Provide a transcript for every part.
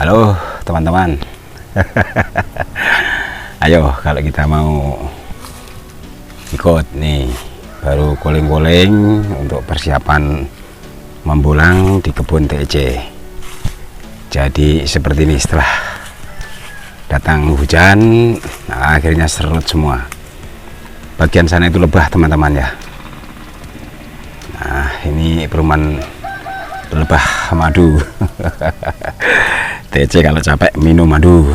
Halo teman-teman. Ayo kalau kita mau ikut nih, baru calling-calling untuk persiapan membulang di kebun TEC. Jadi seperti ini, setelah datang hujan, nah, akhirnya serut semua. Bagian sana itu lebah teman-teman ya. Nah ini perumahan lebah madu. TC kalau capek minum madu.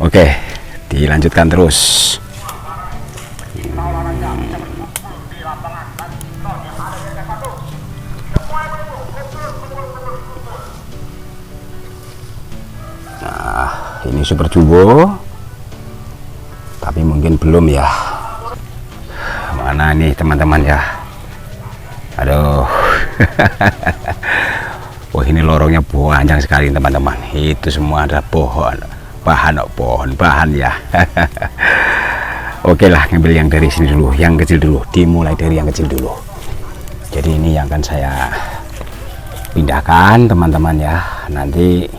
Oke, dilanjutkan terus. Nah, ini super jumbo, tapi mungkin belum ya. Mana nih teman-teman ya? Aduh. Wah, ini lorongnya panjang sekali teman-teman. Itu semua ada pohon, bahan ya. Oke lah, ngambil yang dari sini dulu, yang kecil dulu. Dimulai dari yang kecil dulu. Jadi ini yang akan saya pindahkan teman-teman ya. Nanti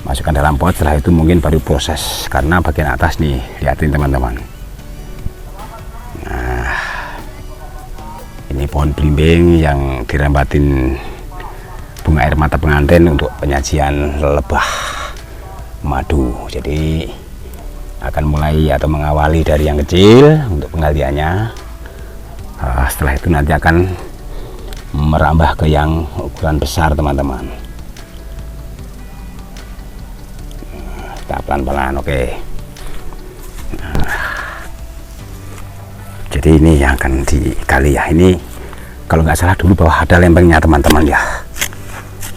masukkan dalam pot, setelah itu mungkin baru proses. Karena bagian atas nih, lihatin teman-teman. Nah, ini pohon belimbing yang dirambatin bunga air mata pengantin untuk penyajian lebah madu. Jadi akan mulai atau mengawali dari yang kecil untuk penggaliannya. Setelah itu nanti akan merambah ke yang ukuran besar teman-teman. Kita pelan-pelan, oke. Jadi ini yang akan digali ya. Ini kalau nggak salah dulu bawah ada lempengnya teman-teman ya.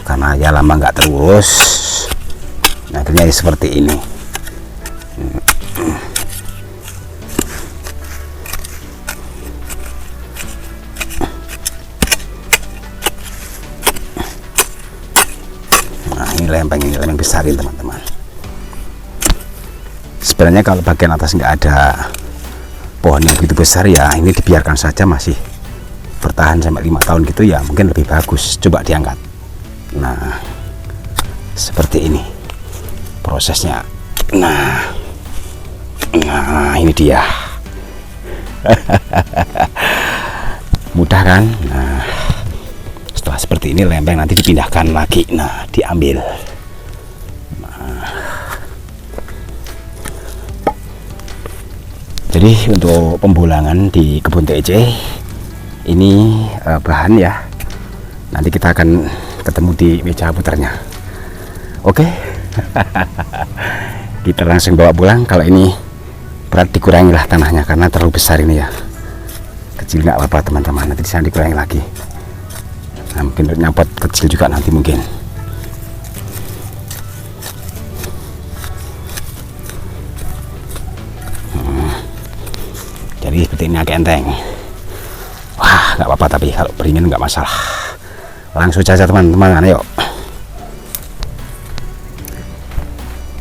Karena ya lama nggak terurus, akhirnya seperti ini. Nah ini lempeng besar ini teman-teman. Sebenarnya kalau bagian atas nggak ada pohon yang begitu besar ya, ini dibiarkan saja masih bertahan sampai 5 tahun gitu ya, mungkin lebih bagus. Coba diangkat. Nah seperti ini prosesnya. Nah ini dia. Mudah kan? Nah setelah seperti ini lempeng nanti dipindahkan lagi. Nah diambil. Jadi untuk pembulangan di kebun TEC ini bahan ya, nanti kita akan ketemu di meja putarnya. Oke. Kita langsung bawa pulang. Kalau ini berat dikurangi lah tanahnya karena terlalu besar ini ya. Kecil nggak apa-apa teman-teman, nanti bisa dikurangi lagi. Nah, mungkin nyapot kecil juga nanti mungkin. Jadi seperti ini agak enteng. Wah, nggak apa-apa, tapi kalau beringin nggak masalah. Langsung saja teman-teman, ayo.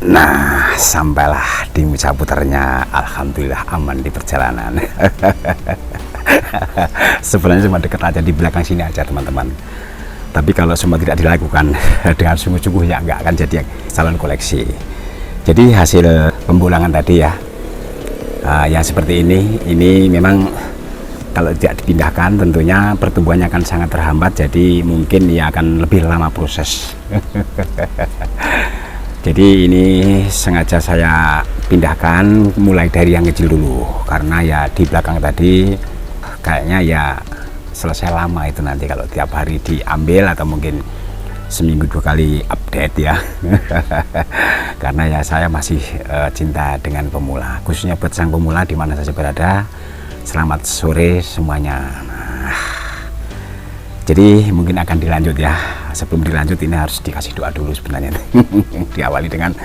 Nah, sampailah di meja putarnya. Alhamdulillah aman di perjalanan. Sebenarnya cuma dekat aja di belakang sini aja teman-teman. Tapi kalau semua tidak dilakukan dengan sungguh-sungguh ya nggak akan jadi calon koleksi. Jadi hasil pembulangan tadi ya, yang seperti ini memang kalau tidak dipindahkan tentunya pertumbuhannya akan sangat terhambat, jadi mungkin ya akan lebih lama proses. Jadi ini sengaja saya pindahkan mulai dari yang kecil dulu, karena ya di belakang tadi kayaknya ya selesai lama itu nanti kalau tiap hari diambil atau mungkin seminggu 2 kali update ya. Karena ya saya masih cinta dengan pemula, khususnya buat sang pemula di mana saja berada. Selamat sore semuanya. Nah, jadi mungkin akan dilanjut ya. Sebelum dilanjut ini harus dikasih doa dulu sebenarnya. Diawali dengan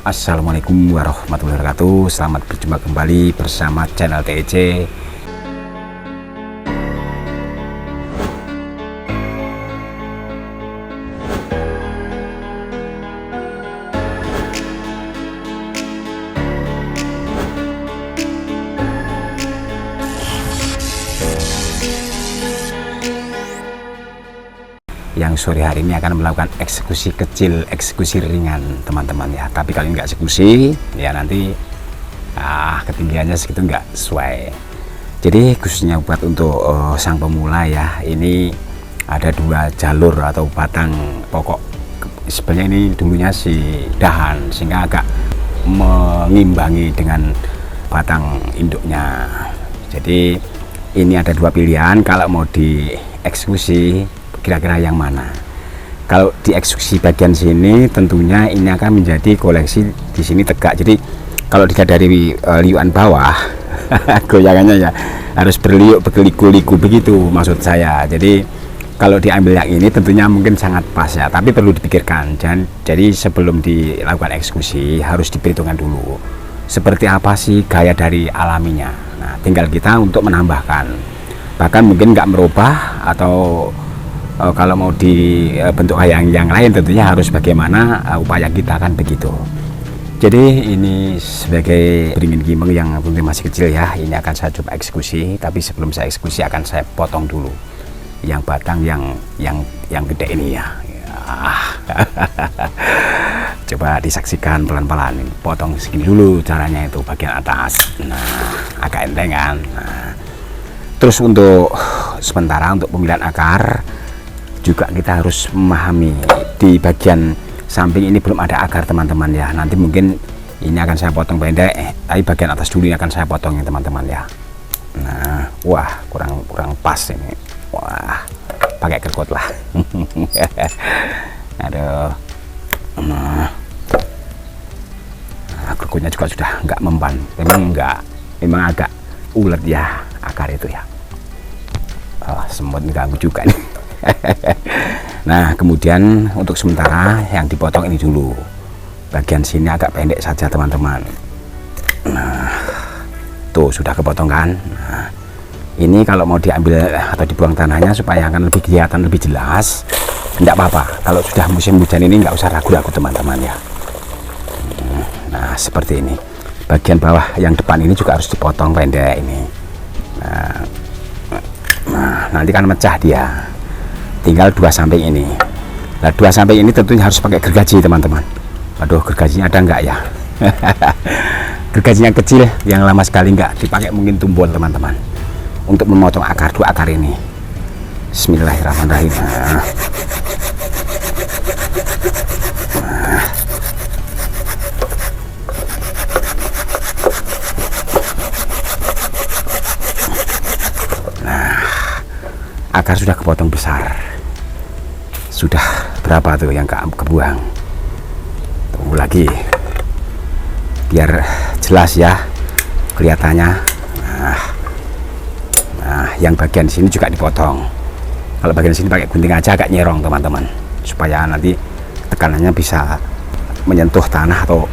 Assalamualaikum warahmatullahi wabarakatuh. Selamat berjumpa kembali bersama channel TEC. Ya yang sore hari ini akan melakukan eksekusi kecil, eksekusi ringan teman-teman ya. Tapi kalau nggak eksekusi ya nanti ketinggiannya segitu nggak sesuai. Jadi khususnya buat untuk sang pemula ya, ini ada 2 jalur atau batang pokok. Sebenarnya ini dulunya si dahan sehingga agak mengimbangi dengan batang induknya. Jadi ini ada 2 pilihan kalau mau dieksekusi, kira-kira yang mana. Kalau dieksekusi bagian sini tentunya ini akan menjadi koleksi di sini tegak. Jadi kalau dilihat dari liukan bawah goyangannya ya harus berliuk berliku-liku begitu maksud saya. Jadi kalau diambil yang ini tentunya mungkin sangat pas ya, tapi perlu dipikirkan. Jadi sebelum dilakukan eksekusi harus diperhitungkan dulu seperti apa sih gaya dari alaminya. Nah, tinggal kita untuk menambahkan, bahkan mungkin nggak merubah atau kalau mau dibentuk yang lain tentunya harus bagaimana upaya kita kan begitu. Jadi ini sebagai beringin gimeng yang tentu masih kecil ya, ini akan saya coba eksekusi. Tapi sebelum saya eksekusi akan saya potong dulu yang batang yang gede ini ya. Coba disaksikan pelan-pelan, potong segini dulu caranya itu bagian atas. Nah, agak enteng kan. Nah, terus untuk sementara untuk pemilihan akar juga kita harus memahami di bagian samping ini belum ada akar teman-teman ya. Nanti mungkin ini akan saya potong pendek, tapi bagian atas dulu ini akan saya potong ya teman-teman ya. Nah, wah kurang pas ini. Wah, pakai kekot lah. Aduh. Nah, kekotnya juga sudah nggak mempan. Memang agak ulet ya akar itu ya. Semut ganggu juga nih. Nah, kemudian untuk sementara yang dipotong ini dulu. Bagian sini agak pendek saja teman-teman. Nah, tuh sudah kepotong kan. Nah, ini kalau mau diambil atau dibuang tanahnya supaya akan lebih kelihatan lebih jelas, tidak apa-apa. Kalau sudah musim hujan ini nggak usah ragu-ragu teman-teman ya. Nah, seperti ini. Bagian bawah yang depan ini juga harus dipotong pendek ini. Nah, nanti kan mecah dia. Tinggal 2 samping ini. Nah, 2 samping ini tentunya harus pakai gergaji teman-teman. Aduh, gergajinya ada nggak ya? Gergajinya kecil yang lama sekali nggak dipakai, mungkin tumbol teman-teman, untuk memotong akar 2 akar ini. Bismillahirrahmanirrahim. Nah, akar sudah kepotong besar. Sudah berapa tuh yang kebuang? Tunggu lagi biar jelas ya kelihatannya. Nah, yang bagian sini juga dipotong. Kalau bagian sini pakai gunting aja agak nyerong teman-teman, supaya nanti tekanannya bisa menyentuh tanah atau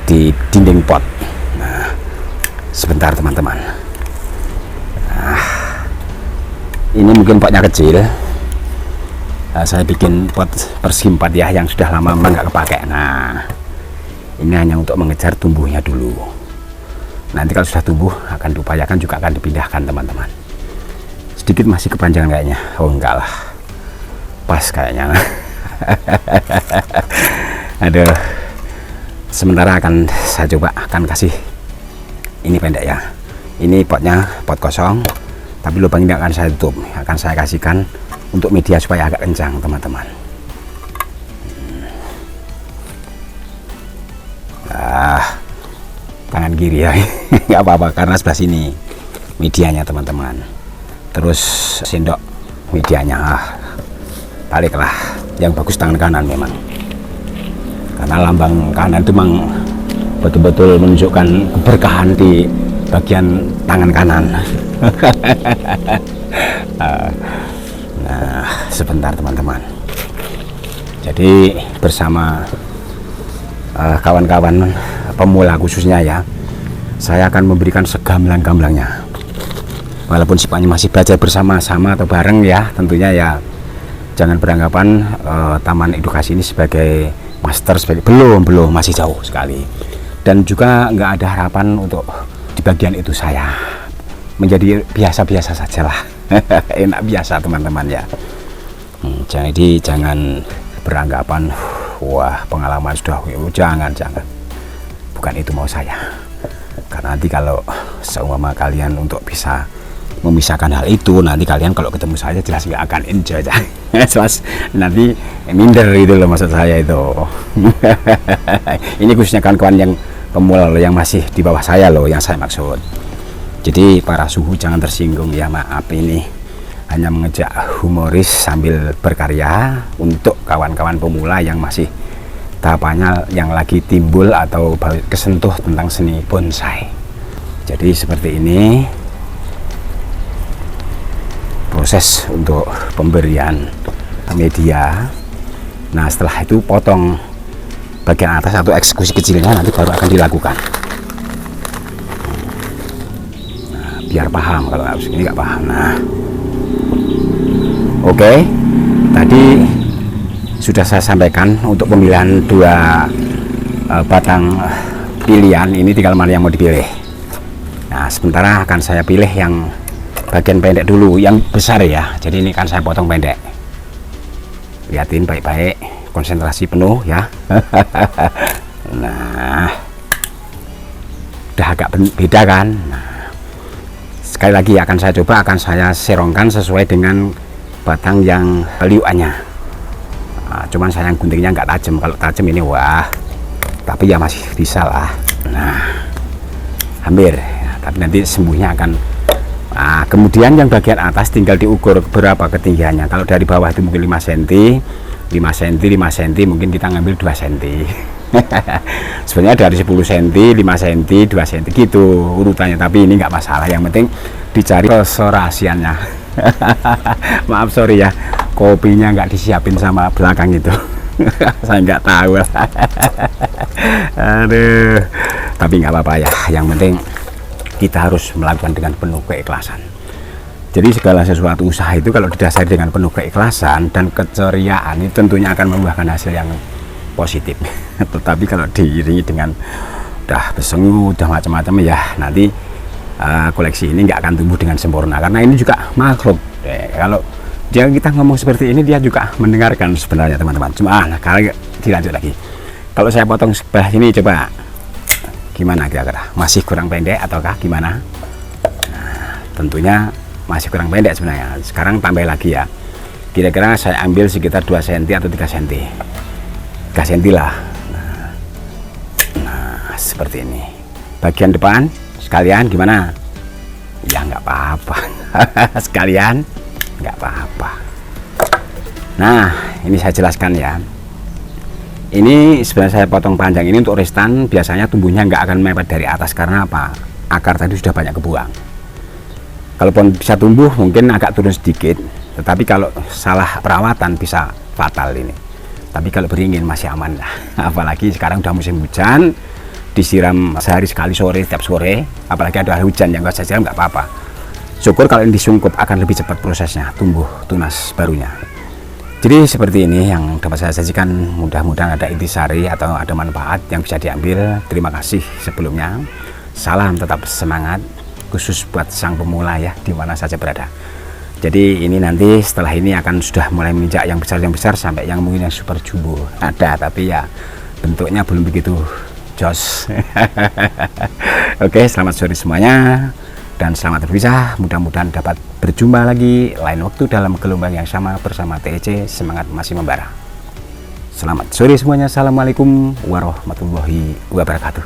di dinding pot. Nah, sebentar teman-teman. Nah, ini mungkin potnya kecil. Saya bikin pot persegi 4 ya, yang sudah lama nggak kepake. Nah, ini hanya untuk mengejar tumbuhnya dulu. Nanti kalau sudah tumbuh akan diupayakan juga akan dipindahkan teman-teman. Sedikit masih kepanjangan kayaknya. Oh enggak lah, pas kayaknya. Aduh, sementara akan saya coba akan kasih ini pendek ya. Ini potnya pot kosong, tapi lubang ini akan saya tutup. Akan saya kasihkan untuk media supaya agak kencang teman-teman. Tangan kiri ya. Nggak apa-apa karena sebelah sini medianya teman-teman. Terus sendok medianya. Taliklah yang bagus tangan kanan memang, karena lambang kanan itu memang betul-betul menunjukkan keberkahan di bagian tangan kanan. Nah, sebentar teman-teman. Jadi bersama kawan-kawan pemula khususnya ya, saya akan memberikan segamblang-gamblangnya. Walaupun sifatnya masih belajar bersama-sama atau bareng ya, tentunya ya jangan beranggapan taman edukasi ini sebagai master, belum masih jauh sekali. Dan juga nggak ada harapan untuk di bagian itu saya menjadi biasa-biasa sajalah. Enak biasa teman-teman ya. Jadi jangan beranggapan wah pengalaman sudah, jangan, bukan itu mau saya. Karena nanti kalau seumpama kalian untuk bisa memisahkan hal itu, nanti kalian kalau ketemu saya jelas nggak akan enjoy aja. Jelas nanti minder gitu loh maksud saya itu. Ini khususnya kawan-kawan yang pemula loh, yang masih di bawah saya loh yang saya maksud. Jadi para suhu jangan tersinggung ya, maaf, ini hanya mengejak humoris sambil berkarya untuk kawan-kawan pemula yang masih tahapannya yang lagi timbul atau baru kesentuh tentang seni bonsai. Jadi seperti ini proses untuk pemberian media. Nah setelah itu potong bagian atas atau eksekusi kecilnya nanti baru akan dilakukan. Nah, biar paham, kalau ini nggak paham. Nah oke, tadi sudah saya sampaikan untuk pemilihan 2 batang pilihan, ini tinggal mana yang mau dipilih. Nah sementara akan saya pilih yang bagian pendek dulu, yang besar ya. Jadi ini kan saya potong pendek. Lihatin baik-baik, konsentrasi penuh ya. Nah udah agak beda kan. Nah, sekali lagi akan saya coba, akan saya serongkan sesuai dengan batang yang liuannya. Nah, cuman saya guntingnya nggak tajam. Kalau tajam ini wah, tapi ya masih bisa lah. Nah hampir ya, tapi nanti sembuhnya akan. Nah, kemudian yang bagian atas tinggal diukur berapa ketinggiannya. Kalau dari bawah itu mungkin 5 cm, 5 cm, 5 cm, mungkin kita ngambil 2 cm. Sebenarnya dari 10 cm, 5 cm, 2 cm gitu urutannya, tapi ini nggak masalah, yang penting dicari keserasiannya. Maaf sorry ya, kopinya nggak disiapin sama belakang itu. Saya nggak tahu. Aduh, tapi nggak apa-apa ya, yang penting kita harus melakukan dengan penuh keikhlasan. Jadi segala sesuatu usaha itu kalau didasari dengan penuh keikhlasan dan keceriaan, itu tentunya akan membuahkan hasil yang positif. Tetapi kalau diiringi dengan udah besengu, udah macam-macam ya, nanti koleksi ini nggak akan tumbuh dengan sempurna. Karena ini juga makhluk. Kalau dia kita ngomong seperti ini, dia juga mendengarkan sebenarnya teman-teman. Cuma kalau dilanjut lagi, kalau saya potong sebelah ini coba gimana kira-kira, masih kurang pendek ataukah gimana? Nah, tentunya masih kurang pendek sebenarnya. Sekarang tambah lagi ya, kira-kira saya ambil sekitar 2 cm atau 3 cm, 3 cm lah. Nah seperti ini. Bagian depan sekalian gimana? Ya nggak apa-apa. Sekalian nggak apa-apa. Nah ini saya jelaskan ya. Ini sebenarnya saya potong panjang ini untuk restan, biasanya tumbuhnya nggak akan mepet dari atas. Karena apa? Akar tadi sudah banyak kebuang. Kalaupun bisa tumbuh mungkin agak turun sedikit, tetapi kalau salah perawatan bisa fatal ini. Tapi kalau beringin masih aman lah. Apalagi sekarang udah musim hujan, disiram sehari sekali sore, setiap sore, apalagi ada hujan yang nggak saya siram nggak apa-apa. Syukur kalau ini disungkup akan lebih cepat prosesnya tumbuh tunas barunya. Jadi seperti ini yang dapat saya sajikan, mudah-mudahan ada intisari atau ada manfaat yang bisa diambil. Terima kasih sebelumnya. Salam tetap semangat, khusus buat sang pemula ya, di mana saja berada. Jadi ini nanti setelah ini akan sudah mulai menginjak yang besar sampai yang mungkin yang super jumbo ada, tapi ya bentuknya belum begitu jos. Oke, selamat sore semuanya. Dan selamat berpisah, mudah-mudahan dapat berjumpa lagi lain waktu dalam gelombang yang sama bersama TEC Semangat Masih Membara. Selamat sore semuanya, assalamualaikum warahmatullahi wabarakatuh.